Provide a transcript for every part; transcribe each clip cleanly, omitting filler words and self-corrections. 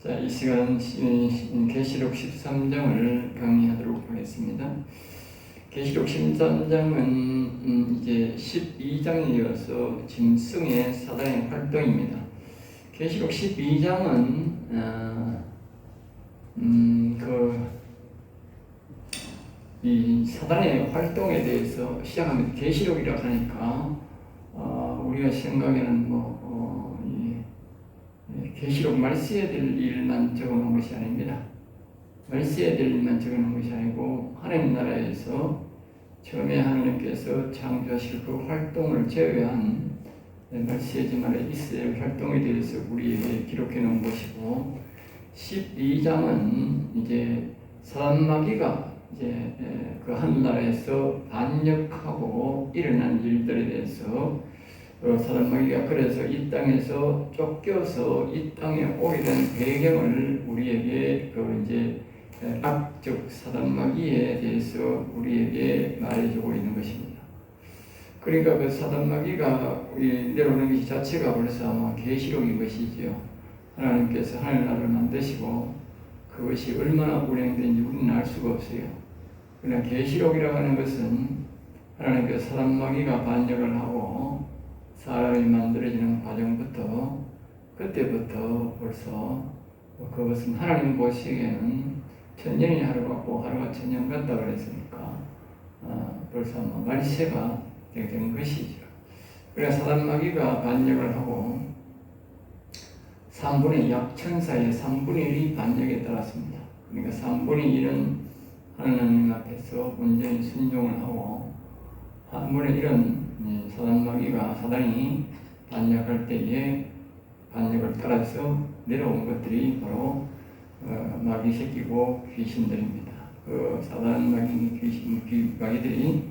자, 이 시간은 계시록 13장을 강의하도록 하겠습니다. 계시록 13장은 이제 12장에 이어서 짐승의 사단의 활동입니다. 계시록 12장은 이 사단의 활동에 대해서 시작하면 계시록이라고 하니까 우리가 생각에는 계시록 말세에 될 일만 적어놓은 것이 아닙니다. 말세에 될 일만 적어놓은 것이 아니고 하나님 나라에서 처음에 하나님께서 창조하실 그 활동을 제외한 말세지만의 이스라엘 활동에 대해서 우리에게 기록해 놓은 것이고, 12장은 이제 사단마귀가 이제 그 하늘나라에서 반역하고 일어난 일들에 대해서 사단마귀가 그래서 이 땅에서 쫓겨서 이 땅에 오게 된 배경을 우리에게 이제 악적 사단마귀에 대해서 우리에게 말해주고 있는 것입니다. 그러니까 그 사단마귀가 내려오는 것이 자체가 벌써 아마 계시록인 것이지요. 하나님께서 하늘나라를 만드시고 그것이 얼마나 운행된지 우리는 알 수가 없어요. 그러나 계시록이라고 하는 것은 하나님께서 사단마귀가 반역을 하고 사람이 만들어지는 과정부터 그때부터 벌써 그것은 하나님 보시기에는 천년이 하루 같고 하루가 천년 같다 그랬으니까 벌써 말세가 된 것이죠. 그래서 사단마귀가 반역을 하고 3분의 약천사의 3분의 1이 반역에 따랐습니다. 그러니까 3분의 1은 하나님 앞에서 온전히 순종을 하고 3분의 1은 사단이 반역할 때에 반역을 따라서 내려온 것들이 바로 마귀 새끼고 귀신들입니다. 그 사단 마귀들이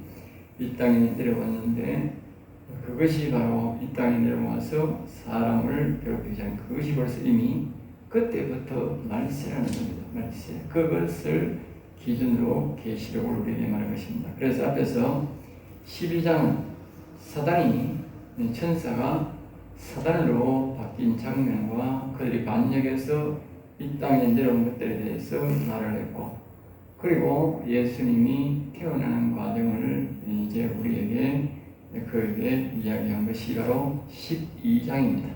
이 땅에 내려왔는데 그것이 바로 이 땅에 내려와서 사람을 괴롭히지 않는 그것이 벌써 이미 그때부터 말세라는 겁니다. 말세. 그것을 기준으로 계시록을 우리에게 말한 것입니다. 그래서 앞에서 12장은 천사가 사단으로 바뀐 장면과 그들이 반역해서 이 땅에 내려온 것들에 대해서 말을 했고, 그리고 예수님이 태어나는 과정을 이제 우리에게 그에게 이야기한 것이 바로 12장입니다.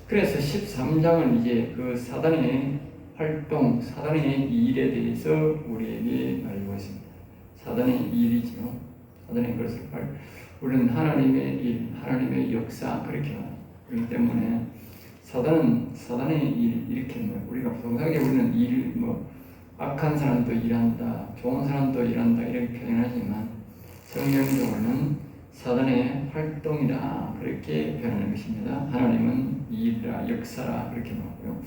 그래서 13장은 이제 그 사단의 활동, 사단의 일에 대해서 우리에게 알고 있습니다. 사단의 일이죠. 사단의 것을 우리는 하나님의 일, 하나님의 역사 그렇게 말합니다. 그렇기 때문에 사단의 일 이렇게 우리가 통상적으로 우리는 일 악한 사람도 일한다, 좋은 사람도 일한다 이렇게 표현하지만 성경적으로는 사단의 활동이라 그렇게 표현하는 것입니다. 하나님은 일이라 역사라 그렇게 말하고요.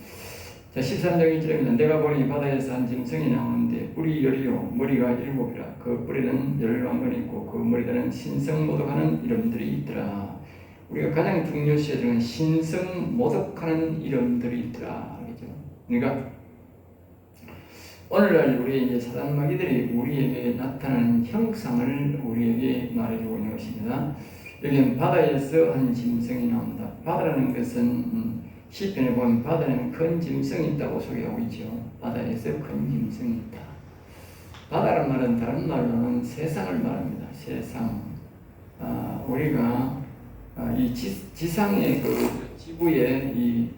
자, 13장 1절입니다. 내가 보니 바다에서 한 짐승이 나오는데 뿔이 10이요 머리가 7이라. 그 뿔에는 10왕건이 있고 그 머리에는 신성모독하는 이름들이 있더라. 우리가 가장 중요시 여기는 신성모독하는 이름들이 있더라. 그죠? 그러니까 오늘날 우리 이제 사단마귀들이 우리에게 나타나는 형상을 우리에게 말해주고 있는 것입니다. 여기는 바다에서 한 짐승이 나온다. 바다라는 것은 시편에 보면 바다에는 큰 짐승이 있다고 소개하고 있죠. 바다에서 큰 짐승이 있다. 바다란 말은 다른 말로는 세상을 말합니다. 세상. 우리가 이 지상의 그 지구의 이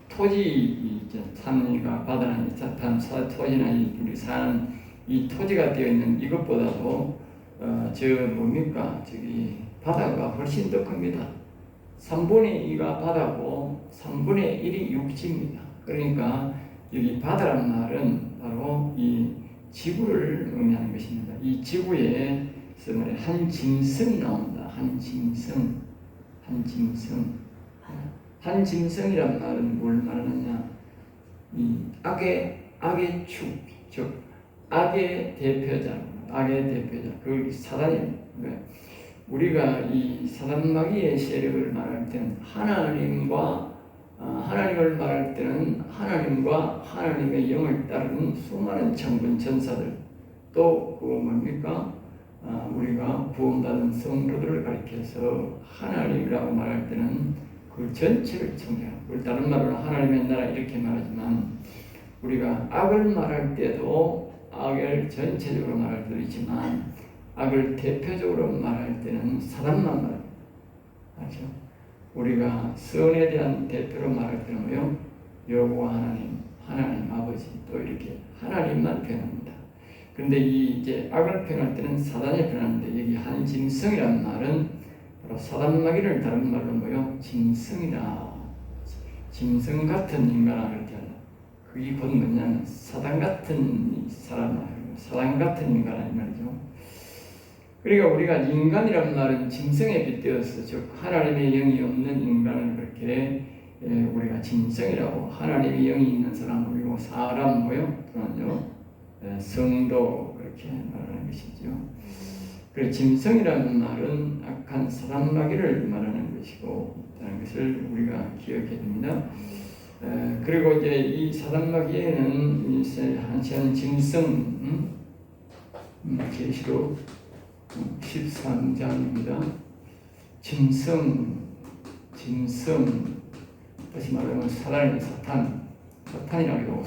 토지, 산이가 바다나 토지나 우리 사는 이 토지가 되어 있는 이것보다도 바다가 훨씬 더 큽니다. 3분의 2가 바다고 3분의 1이 육지입니다. 그러니까 여기 바다란 말은 바로 이 지구를 의미하는 것입니다. 이 지구에 한 짐승이 나온다. 한 짐승이란 말은 뭘 말하느냐? 이 악의 축, 즉 악의 대표자. 그 사단입니다. 우리가 이 사단마귀의 세력을 말할 때는 하나님을 말할 때는 하나님과 하나님의 영을 따르는 수많은 천군 천사들, 또 우리가 구원받은 성도들을 가리켜서 하나님이라고 말할 때는 그 그 전체를 청정하고, 우리 다른 말로는 하나님의 나라 이렇게 말하지만, 우리가 악을 말할 때도 악을 전체적으로 말할 때도 있지만, 악을 대표적으로 말할 때는 사단만 말합니다. 맞죠? 우리가 선에 대한 대표로 말할 때는 뭐요? 여호와 하나님, 하나님 아버지, 또 이렇게 하나님만 표현합니다. 그런데 이제 악을 표현할 때는 사단이 표현하는데, 여기 한짐승이라는 말은 바로 사단마귀를 다른 말로 뭐요? 짐승이라, 짐승 같은 인간아 그렇게 하다. 그게 곧 뭐냐면 사단 같은 사람, 사단 같은 인간아 이 말이죠. 그러니까 우리가 인간이란 말은 짐승에 빗대어서, 즉 하나님의 영이 없는 인간을 그렇게 우리가 짐승이라고, 하나님의 영이 있는 사람, 그리고 사람 뭐요? 성도 그렇게 말하는 것이죠. 그래서 짐승이라는 말은 악한 사단마귀를 말하는 것이고 라는 것을 우리가 기억해야 됩니다. 그리고 이제 이 사단마귀에는 한시한 짐승, 계시록 13장입니다. 짐승, 다시 말하면 사탄이라고 해도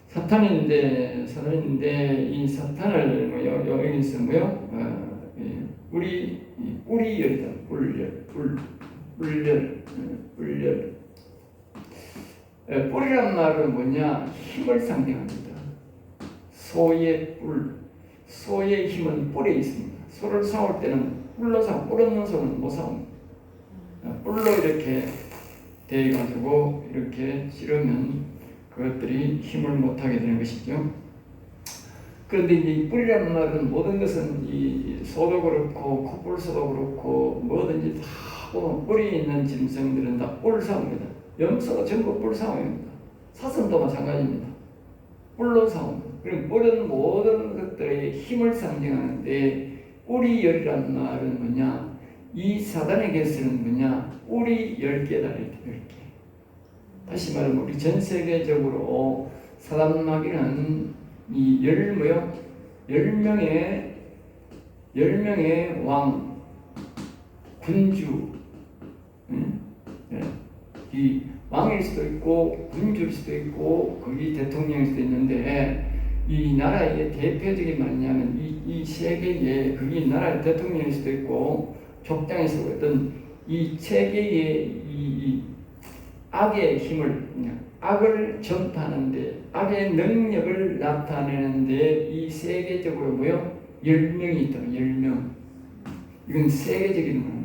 사탄인데 이 사탄을 뭐요? 여기서 뭐요? 우리 뿔이열이다. 뿔열. 뿔이란 말은 뭐냐? 힘을 상징합니다. 소의 힘은 뿔에 있습니다. 소를 싸울 때는 뿔로 싸우고, 뿔 없는 소는 못 싸웁니다. 뿔로 이렇게 대가지고 이렇게 찌르면 그것들이 힘을 못하게 되는 것이죠. 그런데 이 뿔이라는 말은 모든 것은 이 소도 그렇고 코뿔소도 그렇고 뭐든지 다 보면 뿔이 있는 짐승들은 다 뿔 싸움입니다. 염소도 전부 뿔 싸움입니다. 사슴도 마찬가지입니다. 뿔로 싸움입니다. 그리고 뿔은 모든 것들의 힘을 상징하는데, 뿔이 열이라는 말은 뭐냐? 이 사단에게서는 뭐냐? 뿔이 10개다. 10개. 다시 말하면 우리 전 세계적으로 사단마귀는 이 10명의 왕, 군주, 이 왕일 수도 있고 군주일 수도 있고 거기 대통령일 수도 있는데, 이 나라의 대표적인 말이냐면 이 세계에, 그게 나라의 대통령일 수도 있고 족장에서 어떤 이 세계의 이 악의 힘을, 악을 전파하는데, 악의 능력을 나타내는데 이 세계적으로 뭐요? 10명이 있다. 10명. 이건 세계적인 거예요.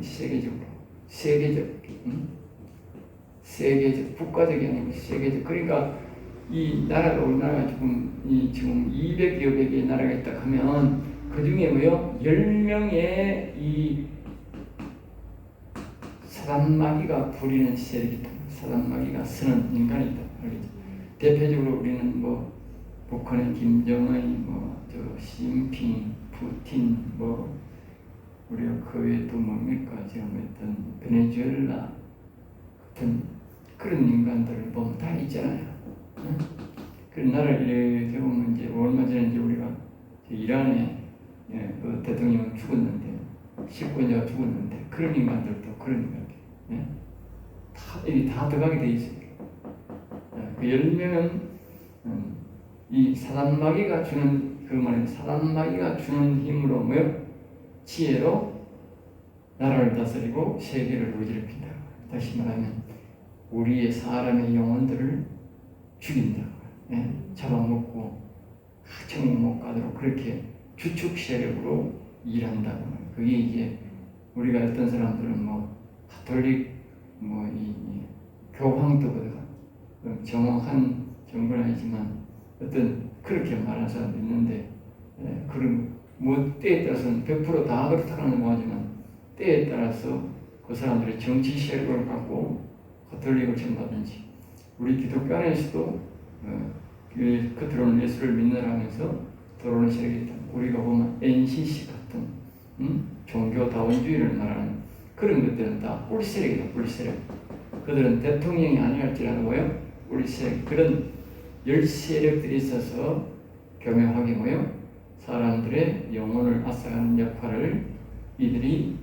세계적, 국가적이 아니고 세계적. 그러니까 이 나라가, 우리나라가 지금 200여 개의 나라가 있다 하면 그 중에 뭐요? 10명의 이 사단마귀가 부리는 세력이 있다. 사단마귀가 쓰는 인간이 있다. 대표적으로 우리는 뭐 북한의 김정은, 시진핑, 푸틴, 우리가 그 외에 또 뭡니까? 지금 어떤 베네수엘라 같은 그런 인간들을 보면 다 있잖아요. 그 나라를 이렇게 보면 이제 얼마 전에 이제 우리가 이란에 그 대통령 죽었는데, 식구녀가 죽었는데, 그런 인간들도 그런 인간들, 다 들어가게 돼 있어요. 그 10명은 이 사단마귀가 주는, 그 말은 사단마귀가 주는 힘으로 뭐요? 지혜로 나라를 다스리고 세계를 어지럽힌다. 다시 말하면 우리의 사람의 영혼들을 죽인다. 잡아먹고 정말 못 가도록 그렇게 주축 세력으로 일한다. 그게 이제 우리가 어떤 사람들은 가톨릭 이 교황도거든. 정확한 정보는 아니지만 어떤 그렇게 말하는 사람도 있는데, 그런 때에 따라서는 100% 다 그렇다는 거 하지만 때에 따라서 그 사람들의 정치 세력을 갖고 가톨릭을 전받든지, 우리 기독교 안에서도 그 들어오는 예수를 믿느라면서 들어오는 세력이 있다. 우리가 보면 NCC 같은 종교다원주의를 말하는 그런 것들은 다 뿔세력이다. 뿔세력. 그들은 대통령이 아니랄지라도 뿔세력. 그런 10세력들이 있어서 교묘하게 사람들의 영혼을 앗아가는 역할을 이들이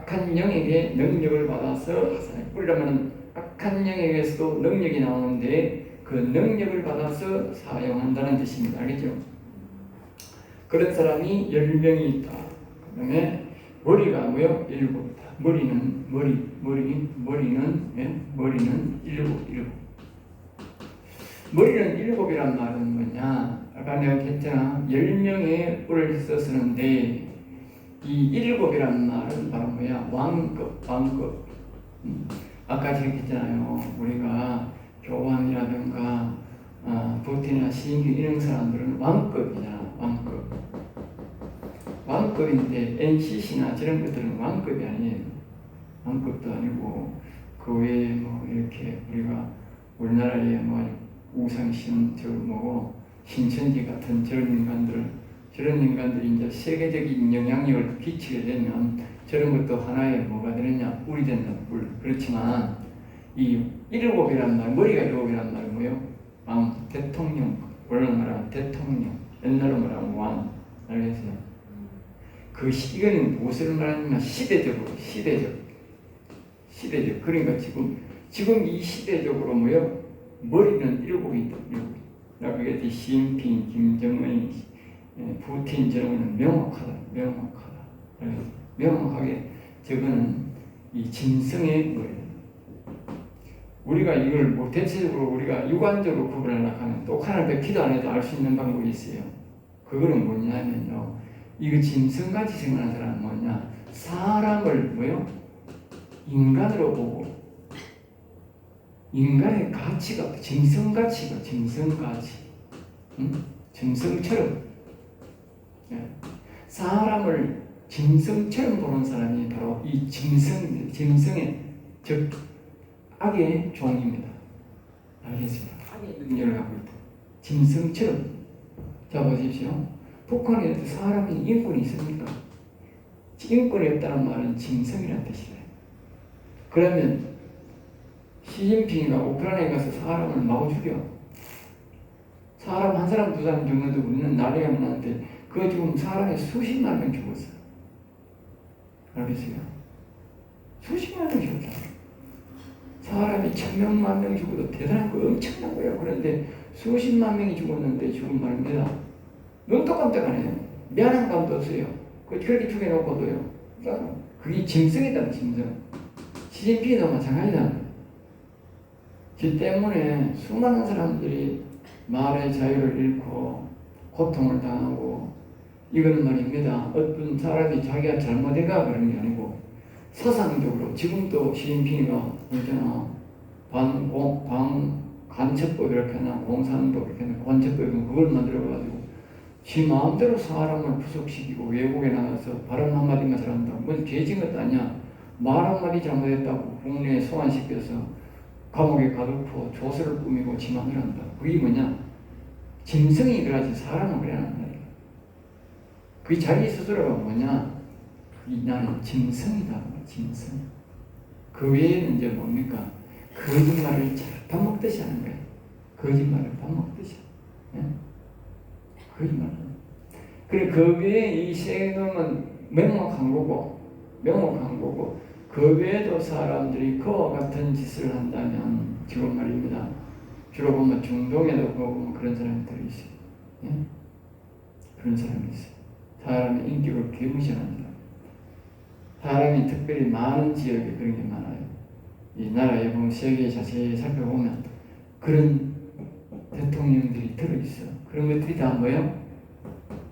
악한 영에게 능력을 받아서 뿌리라면 악한 영에게서도 능력이 나오는데 그 능력을 받아서 사용한다는 뜻입니다. 알겠죠? 그런 사람이 10명이 있다. 그 다음에 머리가 뭐요? 7이다. 머리는 일곱. 머리는 7이란 말은 뭐냐? 아까 내가 했잖아. 10명의 뿔을 썼었는데 이 7이란 말은 바로 뭐야? 왕급. 아까 제가 했잖아요. 우리가 교황이라든가 부틴이나 시인교 이런 사람들은 왕급이잖아. 왕급인데 NCC나 저런 것들은 왕급이 아니에요. 왕급도 아니고 그 외에 뭐 이렇게 우리가 우리나라에 뭐 우상신 저 뭐고 신천지 같은 저런 인간들이 이제 세계적인 영향력을 끼치게 되면 저런 것도 하나의 뭐가 되느냐? 뿔이 된다. 뿔. 그렇지만 이 7이란 말, 머리가 7이란 말은 뭐예요? 왕, 대통령. 원래 말하면 대통령. 옛날로 말하면 왕. 알겠어요? 이거는 무엇을 말하냐면 시대적. 그러니까 지금 이 시대적으로 뭐요? 머리는 7이 있다. 그게 시진핑, 김정은, 푸틴 저런 명확하다. 명확하게 저거는 이 짐승의 머리. 우리가 이걸 뭐 대체적으로 우리가 육안적으로 구분하려고 하면 또 하나님께 기도 안 해도 알 수 있는 방법이 있어요. 그거는 뭐냐면요. 이거 짐승같이 생각하는 사람은 뭐냐? 사람을 뭐요? 인간으로 보고 인간의 가치가 짐승가치가 짐승가치, 짐승처럼 사람을 짐승처럼 보는 사람이 바로 이 짐승의 즉 악의 종입니다. 알겠습니다. 악의 능력을 갖고 있다. 짐승처럼. 자 보십시오. 북한에 사람이 인권이 있습니까? 인권이 없다는 말은 짐승이라는 뜻이에요. 그러면 시진핑이가 우크라이나에 가서 사람을 마구 죽여. 사람 한 사람 두 사람 죽는데 우리는 난리가 났는데 그거 지금 사람이 수십만 명 죽었어요. 알겠어요? 수십만 명 죽었잖아요. 사람이 1000명, 10,000명 죽어도 대단한 거 엄청난 거예요. 그런데 수십만 명이 죽었는데 지금 말입니다. 눈도 깜짝 안 해요. 미안한 감도 없어요. 그렇게 죽여놓고도요. 그러니까 그게 짐승이다, 짐승. 시진핑도 마찬가지다. 그 때문에 수많은 사람들이 말의 자유를 잃고 고통을 당하고 이거는 말입니다. 어떤 사람이 자기가 잘못해가 그런 게 아니고 사상적으로 지금도 시진핑이가 있잖아. 간첩법 이렇게 하나 공산법 이렇게 하나 관첩법 그걸 만들어가지고 지 마음대로 사람을 구속시키고 외국에 나가서 발언 한마디만 잘한다고 뭔 개진 것도 아니야. 말 한마디 잘못했다고 국내에 소환시켜서 감옥에 가두고 조서를 꾸미고 지 마음대로 한다. 그게 뭐냐? 짐승이 그러지 사람은 그래 안 한다. 그게 자기 스스로가 뭐냐? 나는 짐승이다. 짐승. 그 외에는 이제 뭡니까? 거짓말을 밥 먹듯이 하는 거예요. 거짓말을 밥 먹듯이. 예? 거짓말. 그래 그 외에 이 세금은 명확한 거고 그 외에도 사람들이 그와 같은 짓을 한다면 지금 말입니다. 주로 보면 중동에도 보고 그런 사람들이 있어요. 예? 그런 사람이 있어요. 사람의 인격을 개무시하는 사람. 사람이 특별히 많은 지역에 그런 게 많아요. 이 나라에 보면 세계에 자세히 살펴보면 그런 대통령들이 들어있어. 그런 것들이 다 뭐예요?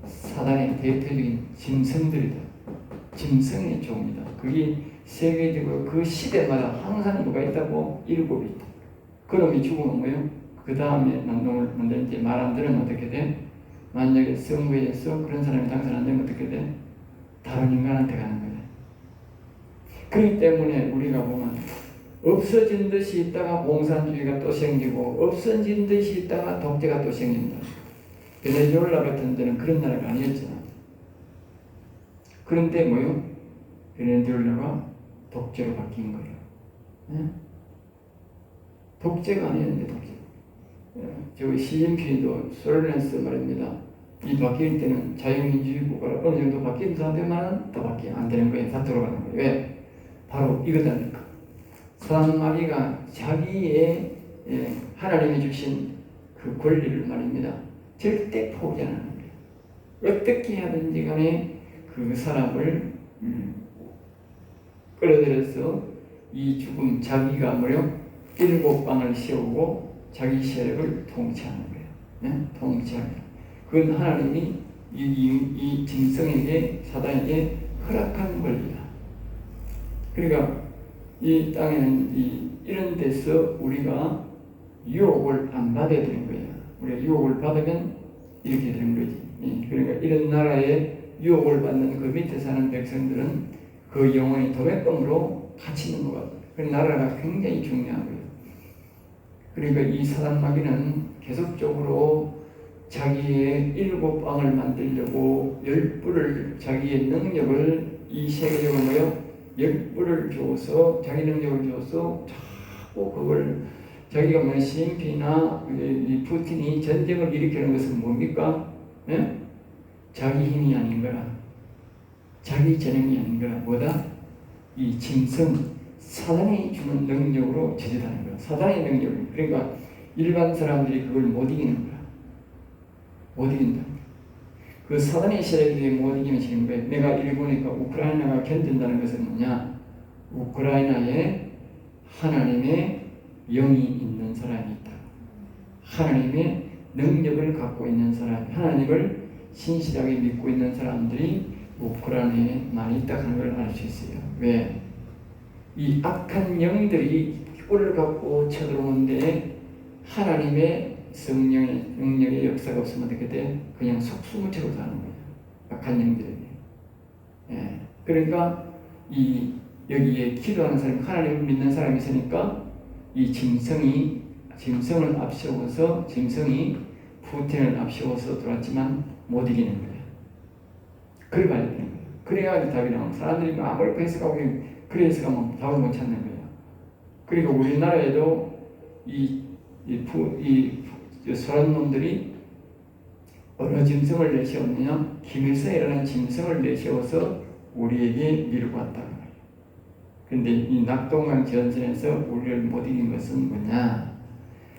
사단의 대표적인 짐승들이다. 짐승의 종이다. 그게 세계적으로 그 시대마다 항상 누가 있다고? 7이 있다. 그놈이 죽으면 뭐예요? 그 다음에 난동을 만드는지 말 안 들으면 어떻게 돼? 만약에 선거에서 그런 사람이 당선 안 되면 어떻게 돼? 다른 인간한테 가는 거예요. 그렇기 때문에 우리가 보면 없어진 듯이 있다가 공산주의가 또 생기고 없어진 듯이 있다가 독재가 또 생긴다. 베네수엘라 같은 데는 그런 나라가 아니었잖아. 그런데 뭐요? 베네수엘라가 독재로 바뀐 거예요. 네? 독재가 아니었는데 독재. 저 시진핑도 소련에서 말입니다. 이 바뀔 때는 자유민주주의 국가로 어느 정도 바뀐 상태만 더 바뀌면 안 되는 거예요. 다 들어가는 거예요. 왜? 바로 이거다니까. 사단마귀가 자기의 하나님이 주신 그 권리를 말입니다. 절대 포기 안 하는 거예요. 어떻게 하든지 간에 그 사람을 끌어들여서 이 죽음, 자기가 뭐요? 7방을 씌우고 자기 세력을 통치하는 거예요. 네? 통치하는 거예요. 그건 하나님이 이 짐승에게, 사단에게 허락한 권리다. 그러니까 이 땅에는 이런 데서 우리가 유혹을 안 받아야 되는 거예요. 우리가 유혹을 받으면 이렇게 되는 거지. 그러니까 이런 나라에 유혹을 받는 그 밑에 사는 백성들은 그 영혼이 도매금으로 갇히는 것 같아요. 그 나라가 굉장히 중요한 거예요. 그러니까 이 사단마귀는 계속적으로 자기의 7방을 만들려고 10불을, 자기의 능력을 이 세계적으로 뭐요? 10불을 줘서, 자기 능력을 줘서 자꾸 그걸 자기가 뭐 시진핑이나 이 푸틴이 전쟁을 일으키는 것은 뭡니까? 네? 자기 힘이 아닌 거라, 자기 재능이 아닌 거라. 뭐다? 이 짐승, 사단이 주는 능력으로 저지하는 거야. 사단의 능력을. 그러니까 일반 사람들이 그걸 못 이기는 거야. 못 이긴다. 그 사단의 세력이 못 이기면 지는 거예요. 내가 일본이니까 우크라이나가 견딘다는 것은 뭐냐? 우크라이나에 하나님의 영이 있는 사람이 있다. 하나님의 능력을 갖고 있는 사람, 하나님을 신실하게 믿고 있는 사람들이 우크라이나에 많이 있다 하는 걸 알 수 있어요. 왜? 이 악한 영들이 꿀을 갖고 쳐들어오는데 하나님의 성령의 능력의 역사가 없으면 어떻게 돼? 그냥 속수무책으로 사는 거예요. 악한 영들에게. 예. 그러니까 여기에 기도하는 사람, 하나님을 믿는 사람이 있으니까 이 짐승을 앞세워서, 짐승이 푸틴을 앞세워서 들어왔지만 못 이기는 거예요. 그래 가야 되는 거예요. 그래야 답이 나오는. 사람들이 아무리 해석하고 그래서 가면 답을 못 찾는 거예요. 그리고 우리나라에도 소란 놈들이 어느 짐승을 내세웠느냐? 김일성이라는 짐승을 내세워서 우리에게 밀고 왔다는 거예요. 그런데 이 낙동강 전선에서 우리를 못 이긴 것은 뭐냐?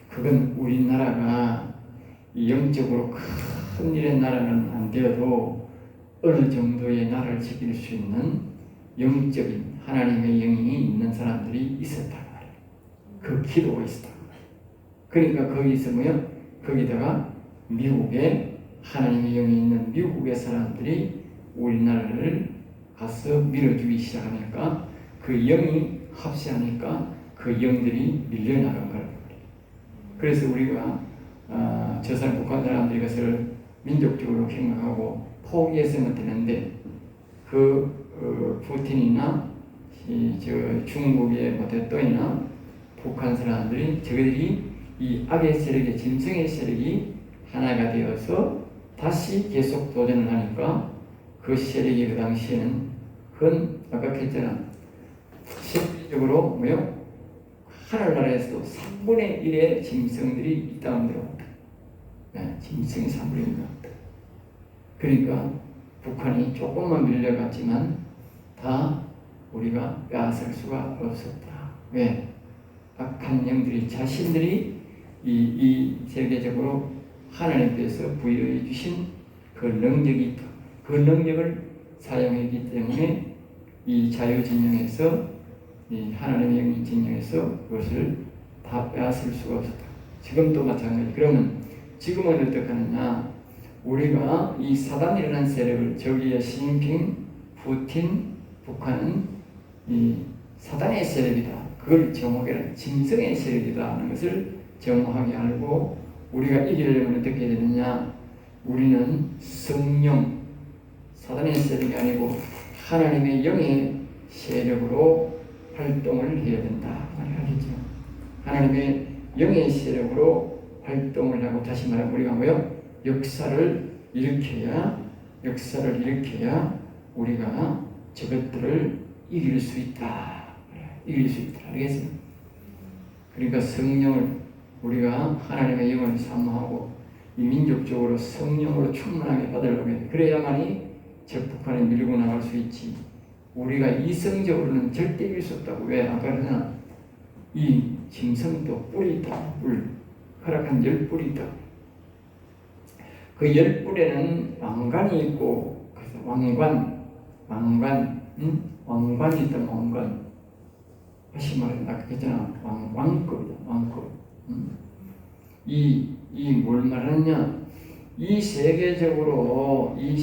그건 우리나라가 영적으로 큰 일의 나라는 안 되어도 어느 정도의 나라를 지킬 수 있는 영적인 하나님의 영이 있는 사람들이 있었단 말이에요. 그 기도가 있었단 말이에요. 그러니까 거기서 뭐요? 거기다가 미국에 하나님의 영이 있는 미국의 사람들이 우리나라를 가서 밀어주기 시작하니까 그 영이 합세하니까 그 영들이 밀려나간 거란 말이에요. 그래서 우리가 저 사람 북한 사람들이 그것을 민족적으로 생각하고 포기해서는 되는데 푸틴이나 중국의 대통령이나 북한 사람들이 저들이 이 악의 세력의 짐승의 세력이 하나가 되어서 다시 계속 도전을 하니까 그 세력이 그 당시에는 아까 했잖아. 실질적으로 뭐요? 하늘나라에서도 3분의 1의 짐승들이 이 땅으로 들어온다. 네, 짐승이 3분의 1이 나왔다. 그러니까 북한이 조금만 밀려갔지만 다 우리가 빼앗을 수가 없었다. 왜? 악한 영들이 자신들이 이 세계적으로 하나님께서 부여해 주신 그 능력이 있다. 그 능력을 사용했기 때문에 이 자유진영에서 이 하나님의 영이 진영에서 그것을 다 빼앗을 수가 없었다. 지금도 마찬가지. 그러면 지금은 어떻게 하느냐? 우리가 이 사단이라는 세력을, 저기에 시진핑, 푸틴, 북한은 이 사단의 세력이다. 그걸 정확하게 짐승의 세력이다 하는 것을 정확하게 알고 우리가 이기려면 어떻게 해야 되느냐? 우리는 성령, 사단의 세력이 아니고 하나님의 영의 세력으로 활동을 해야 된다 말하겠죠. 하나님의 영의 세력으로 활동을 하고, 다시 말하면 우리가 뭐요? 역사를 일으켜야 우리가 저것들을 이길 수 있다. 알겠어요? 그러니까 성령을 우리가 하나님의 영을 사모하고 이 민족적으로 성령으로 충만하게 받으려고 해야 돼. 그래야만이 적북한에 밀고 나갈 수 있지. 우리가 이성적으로는 절대 이길 수 없다고. 왜? 아까 그러잖아. 이 짐승도 뿔이 있다. 뿔. 허락한 10뿔이 있다. 그 10뿔에는 왕관이 있고, 그래서 왕관이 있다. 왕관. 다시 말해, 나 그랬잖아. 왕급이다. 왕급. 뭘 말하느냐? 이 세계적으로 이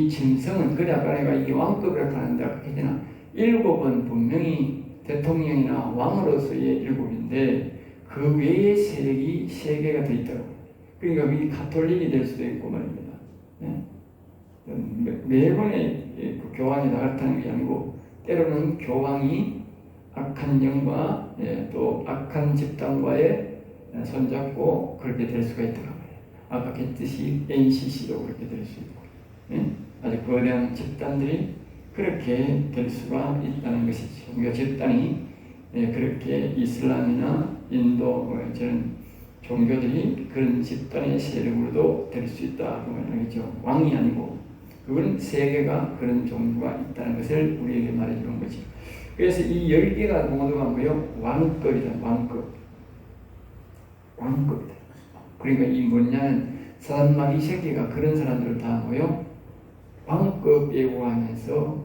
짐승은, 그래 아까 내가 이 왕급이라고 하는데 아까 했잖아. 7은 분명히 대통령이나 왕으로서의 7인데 그 외의 세력이 3개가 더 있다고. 그러니까 이 가톨릭이 될 수도 있고 말입니다. 매번에 그 교황이 나타나는 게 아니고 때로는 교황이 악한 영과 또 악한 집단과의 손잡고 그렇게 될 수가 있다고 말이에요. 아까 했듯이 NCC도 그렇게 될 수 있고, 아주 거대한 집단들이 그렇게 될 수가 있다는 것이죠. 우리가 집단이 그렇게 이슬람이나 인도 저런 종교들이 그런 집단의 세력으로도 될 수 있다 그 말이죠. 왕이 아니고 그건 세계가 그런 종교가 있다는 것을 우리에게 말해주는 거죠. 그래서 이 10개가 모두가 뭐요? 왕급이다. 왕급이다. 그러니까 이 뭐냐면 사단 마귀 새끼가 그런 사람들을 다 뭐요? 왕급에 의하면서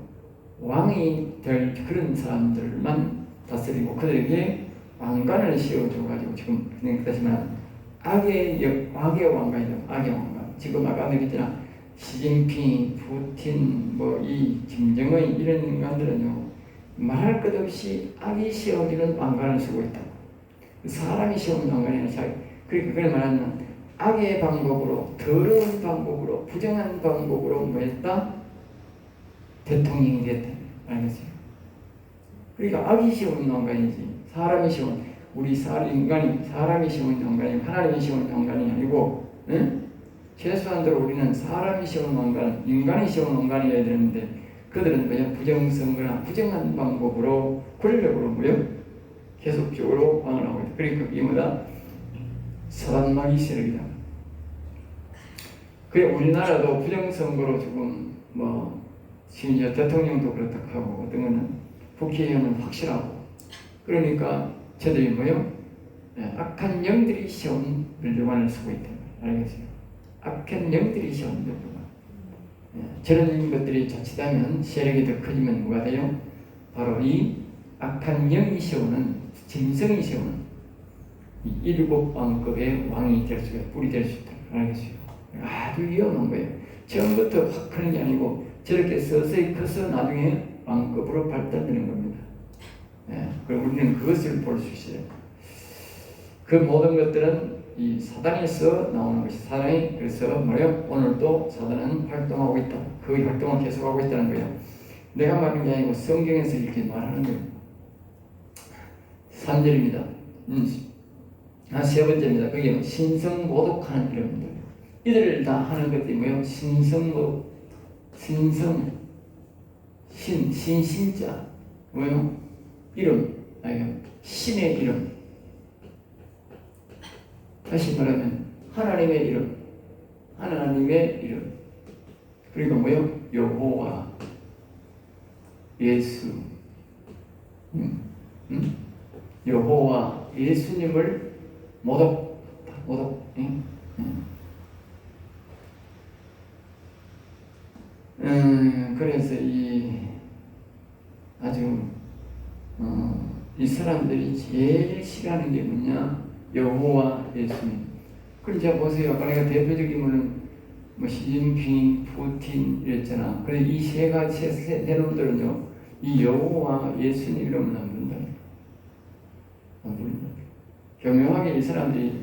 왕이 될 그런 사람들만 다스리고 그들에게 왕관을 씌워줘가지고 지금 그냥 다시 말하면 악의 왕관이죠. 악의 왕관. 지금 아까 얘기했잖아. 시진핑, 푸틴, 이 김정은 이런 인간들은요 말할 것 없이 악이 씌워주는 왕관을 쓰고 있다. 사람이 씌운 왕관이 아니라 그러니까 그걸 말하면 악의 방법으로, 더러운 방법으로, 부정한 방법으로 뭐 했다? 대통령이 됐다. 알겠어요? 그러니까 악이 씌운 왕관이지. 사람이 씌운, 사람이 씌운 왕관이 하나님이 씌운 왕관이 아니고, 최소한대로 우리는 사람이 씌운 왕관, 인간이 씌운 왕관이어야 되는데, 그들은 뭐야? 부정선거나 부정한 방법으로, 권력으로 뭐요? 계속적으로 왕을 하고 있다. 그러니까 이게 뭐다? 사단 마귀 세력이다. 그래 우리나라도 부정선거로 지금 심지어 대통령도 그렇다고 하고 어떤 거는 국회의원은 확실하고 그러니까 저들이 뭐요? 악한 영들이 시험 면류관을 쓰고 있다. 알겠어요? 악한 영들이 시험 면류관. 저런 것들이 자칫하면 세력이 더 커지면 뭐가 돼요? 바로 이 악한 영이 세우는 짐승이 세우는 이 7왕급의 왕이 될 수가 뿔이 될 수 있다. 알겠어요? 아주 위험한 거예요. 처음부터 확 하는 게 아니고 저렇게 서서히 커서 나중에 왕급으로 발달되는 겁니다. 그럼 우리는 그것을 볼 수 있어요. 그 모든 것들은 이 사단에서 나오는 것이 사단이 그래서 뭐예요? 오늘도 사단은 활동하고 있다. 그 활동을 계속하고 있다는 거예요. 내가 말하는 게 아니고 성경에서 이렇게 말하는 거예요. 3절입니다. 세 번째입니다. 그게 신성모독하는 이름입니다. 이들을 다 하는 것들이 뭐예요? 신성모독, 신자, 뭐예요? 이름, 신의 이름. 다시 말하면 하나님의 이름, 그러니까 뭐예요? 여호와, 예수, 여호와, 예수님을 모독. 그래서 이 사람들이 제일 싫어하는 게 뭐냐? 여호와 예수님. 그러자 보세요. 아까 내가 대표적인 거는 시진핑, 푸틴 이랬잖아. 그래 이 세 놈들은요, 이 여호와 예수님 이름은 안 부른다. 교묘하게 이 사람들이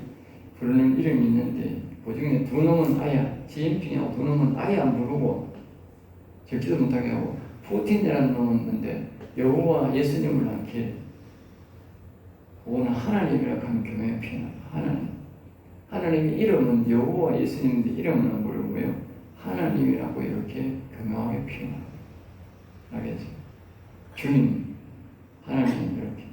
부르는 이름이 있는데 그 중에 두 놈은 아예 시진핑하고 두 놈은 아예 안 부르고 적지도 못하게 하고 푸틴이라는 놈은 있는데 여호와 예수님을 않게 그거는 하나님이라고 하면 교묘하게 표현합니다. 하나님의 이름은 여호와 예수님인데 이름은 모르고요. 하나님이라고 이렇게 교묘하게 표현합니다. 알겠죠? 주님, 하나님 이렇게.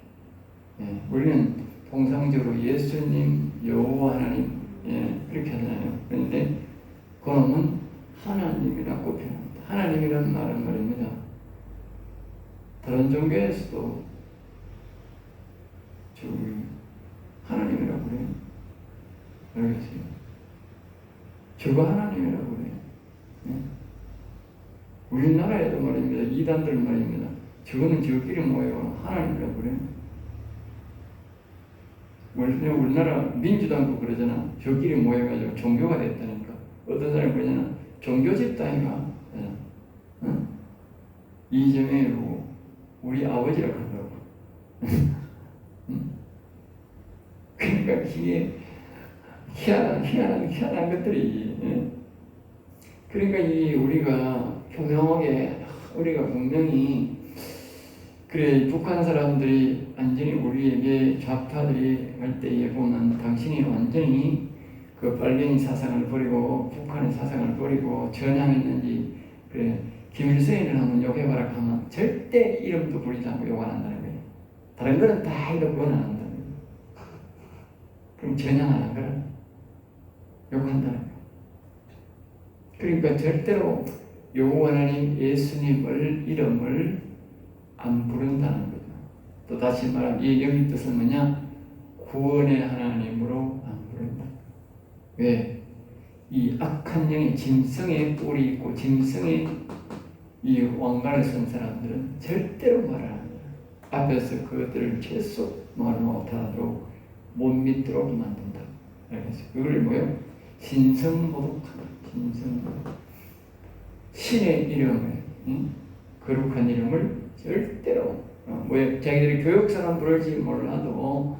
우리는 통상적으로 예수님, 여호와 하나님 그렇게 하잖아요. 그런데 그놈은 하나님이라고 표현합니다. 하나님이라는 말은 말입니다. 다른 종교에서도 저기 하나님이라고 그래요. 알겠어요? 저거 하나님이라고 그래요. 네? 우리나라에도 말입니다. 이단들 말입니다. 저거는 저끼리 모여 하나님이라고 그래요. 우리나라 민주당도 그러잖아. 저끼리 모여가지고 종교가 됐다니까. 어떤 사람이 그러잖아. 종교 집단이가 응? 이재명이라고 우리 아버지라고 한다고. 응? 그러니까 이게 희한한 것들이. 응? 그러니까 우리가 교묘하게 우리가 분명히 그래 북한 사람들이 완전히 우리에게 좌파들이 할 때에 보면 당신이 완전히 그 빨갱이 사상을 버리고 북한의 사상을 버리고 전향했는지 그래 김일성이를 한번 욕해봐라 하면 절대 이름도 부르지 않고 욕 안 한다는 거예요. 다른 거는 다 이름 안 한다는 거예요. 그럼 전향하는 거는 욕한다는 거예요. 그러니까 절대로 여호와 하나님 예수님을 이름을 안 부른다는 거죠. 또 다시 말하면 이 영의 뜻은 뭐냐? 구원의 하나님으로 안 부른다. 왜? 이 악한 영의 짐승의 뿔이 있고 짐승의 이 왕관을 쓴 사람들은 절대로 말을 안 해요. 앞에서 그것들을 최소 말 못하도록 못 믿도록 만든다. 알겠어요? 그걸 뭐요? 신성모독한다. 신성모독. 신의 이름을, 거룩한 이름을 절대로 자기들이 교육사람 부를지 몰라도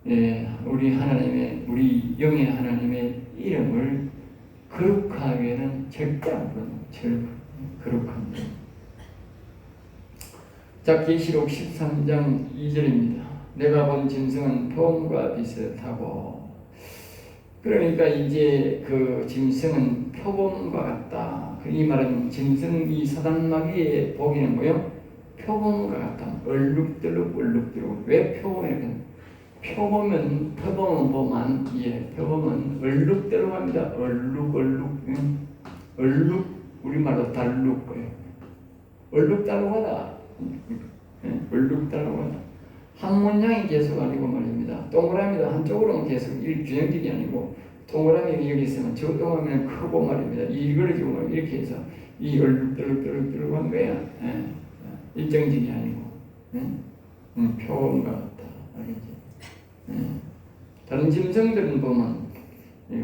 우리 하나님의 우리 영의 하나님의 이름을 거룩하게는 절대 안 부른다. 거룩한 이름. 자, 계시록 13장 2절입니다. 내가 본 짐승은 표범과 비슷하고, 그러니까 이제 그 짐승은 표범과 같다. 이 말은 짐승 이 사단마귀의 보기는 뭐요? 표범과 같다. 얼룩덜룩. 왜 표범이냐? 표범은 보면 표범은 얼룩덜룩합니다. 얼룩 우리말로 달룩거려. 얼룩달룩하다. 얼룩달룩하다. 한 문양이 계속 아니고 말입니다. 동그라미도 한쪽으로는 계속 균형적이 아니고 동그라미 여기 있으면 저 동그라미는 크고 말입니다. 이걸 지금 이렇게 해서 이 얼룩덜룩한 거야. 일정적이 아니고 표범과 같다. 알겠지? 다른 짐승들은 보면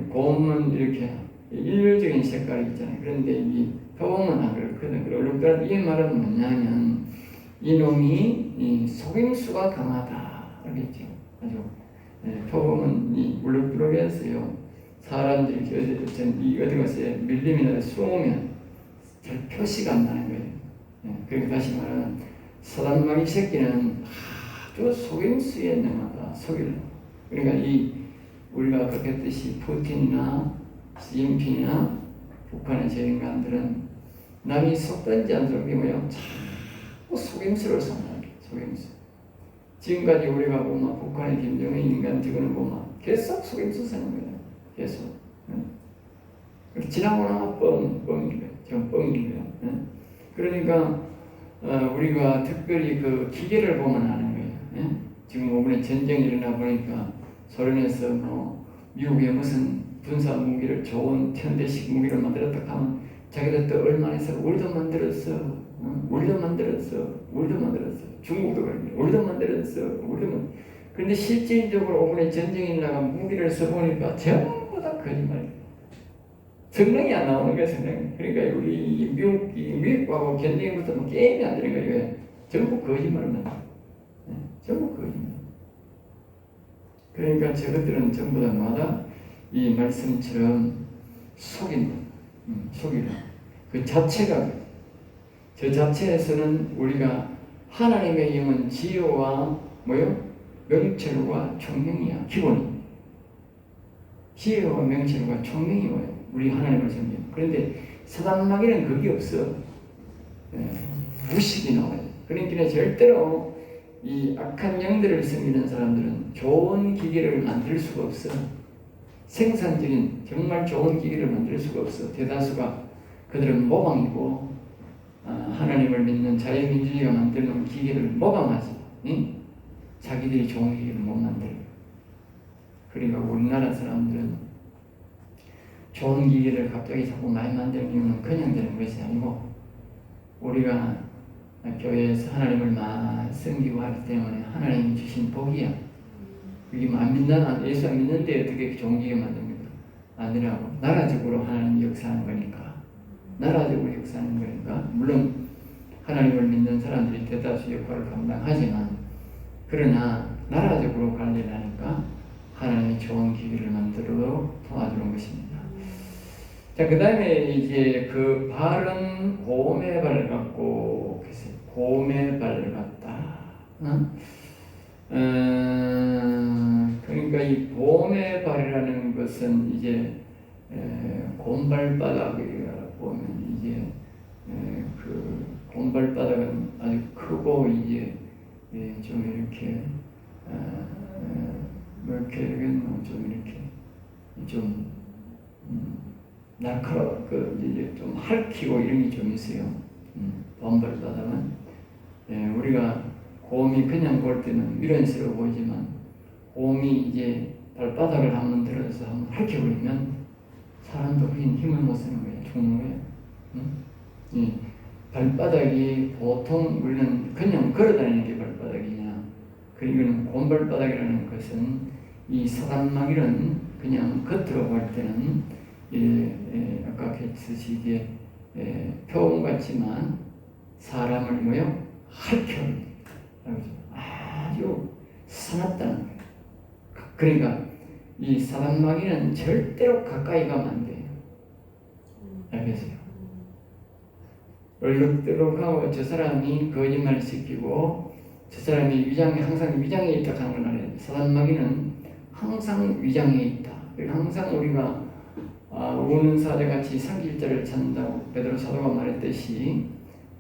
곰은 이렇게 일률적인 색깔이 있잖아요. 그런데 이 표범은 안 그렇거든. 얼룩덜룩 이 말은 뭐냐면 이놈이 속임수가 강하다. 알겠죠? 아주 표범은 이 울룩불룩해서요. 사람들이 어디 가서 밀림이나 숨으면 잘 표시가 안 나는 거예요. 그러니까 다시 말하면 사단마귀 새끼는 아주 속임수에 능하다. 속이려. 그러니까 우리가 그렇게 했듯이 푸틴이나 시진핑이나 북한의 저 인간들은 남이 속든지 안 속이 뭐요? 자꾸 속임수를 선호해요. 속임수. 지금까지 우리가 보면 북한의 김정은 인간 저거는 보면 계속 속임수 쓰는 거예요. 계속. 지나고 나면 뻥인 거예요. 지금 뻥인 거예요. 그러니까 우리가 특별히 그 기계를 보면 아는 거예요. 지금 이번에 전쟁이 일어나 보니까 소련에서 미국의 무슨 군사 무기를 좋은 현대식 무기를 만들었다 하면 자기들 또 얼마나 해서 우리도 만들었어. 중국도 그럽니다. 우리도 만들었어. 그런데 실질적으로 이번에 전쟁이 나가면 무기를 써보니까 전부 다 거짓말이에요. 성능이 안 나오는 거예요. 성능. 그러니까 우리 미국하고 견쟁부터 게임이 안 되는 거예요. 전부 거짓말만 나와요. 전부 거짓말. 그러니까 저것들은 전부 다마다 이 말씀처럼 속인다. 속이라. 그 자체가 저 자체에서는 우리가 하나님의 영은 지혜와 명철과 총명이야. 기본이. 지혜와 명철과 총명이 뭐예요? 우리 하나님을 섬기는. 그런데 사단마귀는 그게 없어. 무식이 나와요. 그러니까 절대로 이 악한 영들을 섬기는 사람들은 좋은 기계를 만들 수가 없어. 생산적인 정말 좋은 기계를 만들 수가 없어. 대다수가 그들은 모방이고 하나님을 믿는 자유민주주의가 만드는 기계를 모방하지. 응? 자기들이 좋은 기계를 못 만들고. 그러니까 우리나라 사람들은 좋은 기계를 갑자기 자꾸 많이 만드는 이유는 그냥 되는 것이 아니고 우리가 교회에서 하나님을 많이 섬기고 하기 때문에 하나님이 주신 복이야. 이게 안 믿는, 예수 안 믿는데 어떻게 좋은 기계 만듭니까? 아니라고. 나라적으로 하나님이 역사하는 거니까. 나라적으로 역사하는 거니까. 물론 하나님을 믿는 사람들이 대다수 역할을 감당하지만 그러나 나라적으로 관리를 하니까 하나님이 좋은 기계를 만들도록 도와주는 것입니다. 자, 그 다음에 이제 그 발은 곰의 발을 갖고 계세요. 곰의 발을 갖다. 그러니까 이 곰의 발이라는 것은 이제 곰발바닥에 보면 이제 그 곰발바닥은 아주 크고 이제 좀 이렇게 좀 이렇게 좀 날카로워 이제 좀 핥히고 이런 게 좀 있어요. 곰발바닥은 우리가 곰이 그냥 볼 때는 미련스러워 보이지만 곰이 이제 발바닥을 한번 들어서 한번 핥혀버리면 사람도 그긴 힘을 못 쓰는 거예요. 죽는 거예요. 이 발바닥이 보통 우리는 그냥 걸어다니는 게 발바닥이냐, 그리고는 곰발바닥이라는 것은 이 사단마귀는 그냥 겉으로 볼 때는 아까 했듯이 이게 표범 같지만 사람을 뭐요? 핥혀버립니다. 아주 사납다는 거예요. 그러니까 이 사단마귀는 절대로 가까이 가면 안 돼요. 알겠어요? 얼룩덜룩 하고 저 사람이 거짓말을 시키고 저 사람이 항상 위장에 있다 하는 걸 알아요. 사단마귀는 항상 위장에 있다. 항상 우리가 우는 사자같이 상길자를 찾는다고 베드로 사도가 말했듯이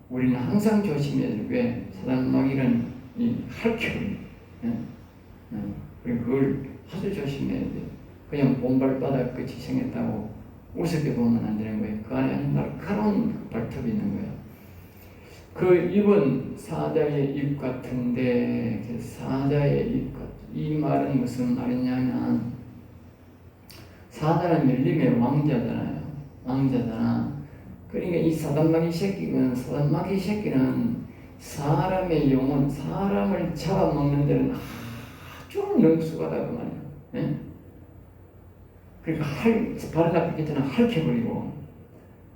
우리는 항상 조심해야 돼요. 왜? 사단마귀는 핥혀버려요. 그리고 그걸 아주 조심해야 돼요. 그냥 곰발바닥 끝이 생겼다고 우습게 보면 안 되는 거예요. 그 안에 아주 날카로운 발톱이 있는 거예요. 그 입은 사자의 입 같은데 사자의 입 같은 이 말은 무슨 말이냐면 사자는 밀림의 왕자잖아요. 왕자잖아. 그러니까 이 사단마귀 새끼는 사람의 영혼, 사람을 잡아먹는 데는 아주 능숙하다고 말이에요. 네? 그러니까 바른 앞에 있잖아 핥혀버리고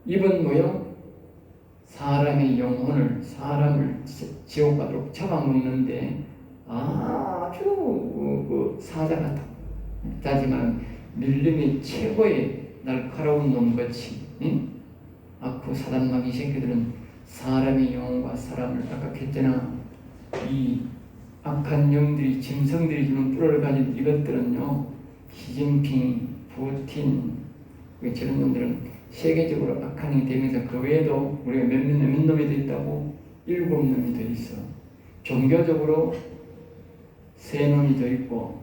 입은 뭐요? 사람의 영혼을, 사람을 지옥 가도록 잡아먹는데 아주 사자 같다. 따지만 밀림이 최고의 날카로운 놈같이 그 사단마귀 새끼들은 사람의 영혼과 사람을 아까 했잖아. 이 악한 영들이 짐승들이 주는 뿔을 가진 이것들은요 시진핑, 푸틴 저런 놈들은 세계적으로 악한 일이 되면서 그 외에도 우리가 몇 놈이 더 있다고 7놈이 더 있어. 종교적으로 3놈이 더 있고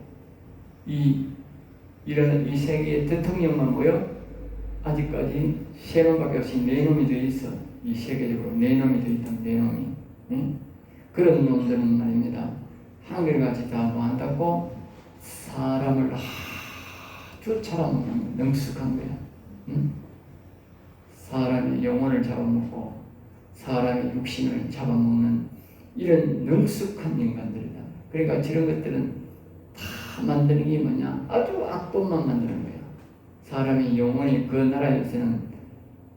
이런 이 세계의 대통령만 모여 아직까지 3놈밖에 없이 4놈이 더 있어. 이 세계적으로 4놈이 더 있다. 4놈이. 응? 그런 놈들은 말입니다. 한결같이 다 모아놓고 사람을 아주 잡아먹는 능숙한 거야. 응? 사람의 영혼을 잡아먹고 사람의 육신을 잡아먹는 이런 능숙한 인간들이다. 그러니까 저런 것들은 다 만드는 게 뭐냐? 아주 악법만 만드는 거야. 사람의 영혼이 그 나라에서는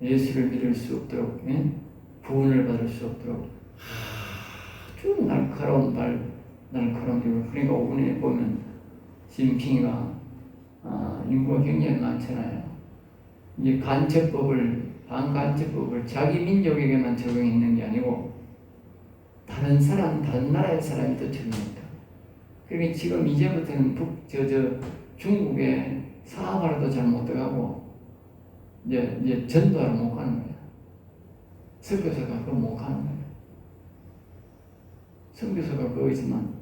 예수를 믿을 수 없도록 구원을 받을 수 없도록 아주 날카로운 날카로운 그러니까 오늘 보면 시진핑이가 인구가 굉장히 많잖아요. 이 반간첩법을 자기 민족에게만 적용했는 게 아니고 다른 나라의 사람이 또 적용했다. 그러니까 지금 이제부터는 중국에 사업하러도 잘 못 들어가고 이제 전도하러 못 가는 거야. 선교사가 그거 못 가는 거야. 선교사가 그거 있지만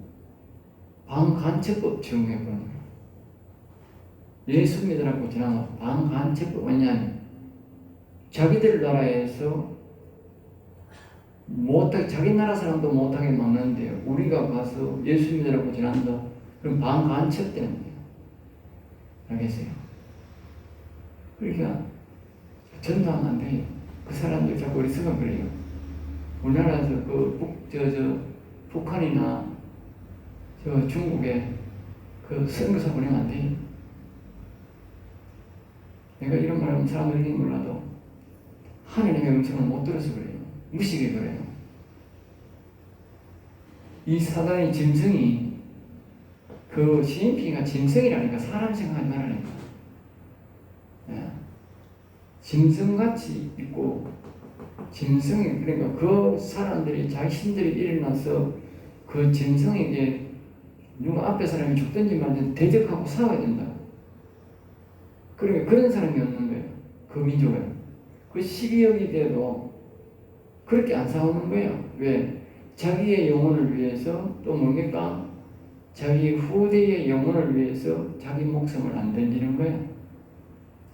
반간첩법 적용해버리는 거야. 예수 믿으라고 지나가 반간첩법. 왜냐하면 자기들 나라에서 못하게, 자기 나라 사람도 못하게 막는데 우리가 가서 예수 믿으라고 전한다. 그럼 반간첩되는 거예요. 알겠어요? 그러니까 전도하면 안 돼요. 그 사람들 자꾸 어리석어 그래요. 우리나라에서 북한이나 중국에 선교사 보내면 안 돼요. 내가 이런 말 하면 사람들이 몰라도 하느님의 음성을 못 들어서 그래요. 무식해 그래요. 이 사단의 짐승이 시진핑이가 짐승이라니까 사람 생각하지 말라니까. 짐승같이 있고 짐승이 그러니까 그 사람들이 자신들이 일어나서 그 짐승에게 누가 앞에 사람이 죽든지 말든지 대적하고 싸워야 된다. 그러니까 그런 사람이 없는 거예요. 그 민족은. 그 12억이 돼도 그렇게 안 싸우는 거예요. 왜? 자기의 영혼을 위해서 또 뭡니까? 자기 후대의 영혼을 위해서 자기 목숨을 안 던지는 거예요.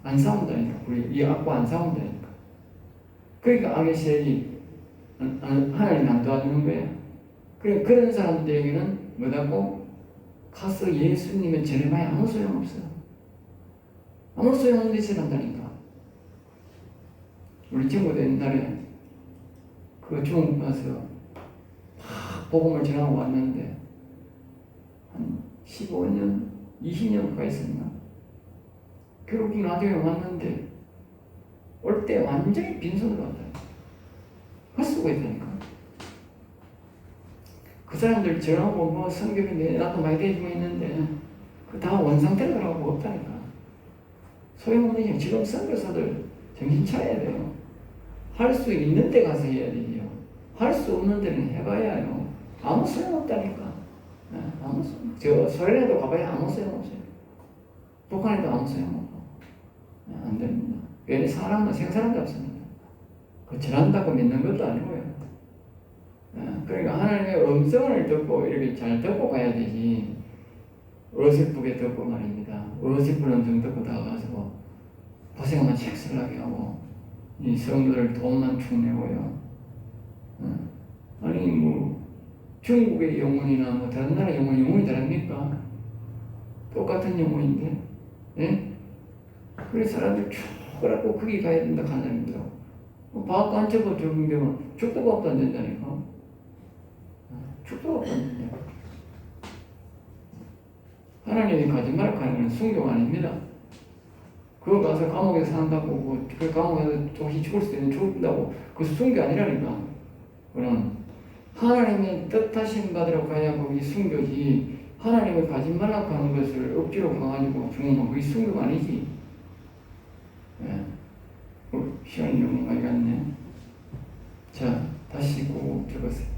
안 싸운다니까. 우리 이 악과 안 싸운다니까. 그러니까 악의 세력이 하나님 안 도와주는 거예요. 그러니까 그런 사람들에게는 뭐라고? 가서 예수님의 전해봐야 아무 소용없어요. 아무 소용없는 짓을 한다니까. 우리 친구도 옛날에 중국 가서 막 복음을 전하고 왔는데 한 15년, 20년 가까이 있었나? 결국 나중에 왔는데 올 때 완전히 빈손으로 왔다. 헛쓰고 있다니까. 그 사람들 전하고 뭐 성경인데 나도 많이 대주고 있는데 그 다 원상태로 가고 없다니까. 소용없는 일. 지금 선교사들 정신 차려야 돼요. 할 수 있는 데 가서 해야 되죠. 할 수 없는 데는 해봐야 해요. 아무 소용없다니까. 아무 소용. 저 소련에도 가봐야 아무 소용없어요. 북한에도 아무 소용없고. 안 됩니다. 왜 사람은 생사람도 없습니다. 그 전한다고 믿는 것도 아니고요. 그러니까 하나님의 음성을 듣고 이렇게 잘 듣고 가야 되지. 어설프게 듣고 말입니다. 어설픈 음성 듣고 다가가서 고생만 책슬하게 하고 이 성도들 돈만 축내고요. 아니 뭐 중국의 영혼이나 뭐 다른 나라 영혼이 다릅니까? 똑같은 영혼인데, 예? 그래서 사람들 죽으라고 거기 가야 된다 하는 사람입니다. 밥 안 쳐봐 적응되면 죽도 밥도 안 된다니까. 죽도 밥도 안 된다. 하나님이 거짓말을 하는 건 순교가 아닙니다. 그거 가서 감옥에 산다고 그 감옥에서 조금씩 죽을 수도 있는 죽는다고 그 순교 아니라니까. 그는 하나님의 뜻하신 바대로 가야 하고 이 순교지. 하나님의 거짓말을 하는 것을 억지로 가가지고 죽는 건 그게 순교가 아니지. 예. 시간이 너무 많이 갔네. 자, 다시 꼭 적었어요.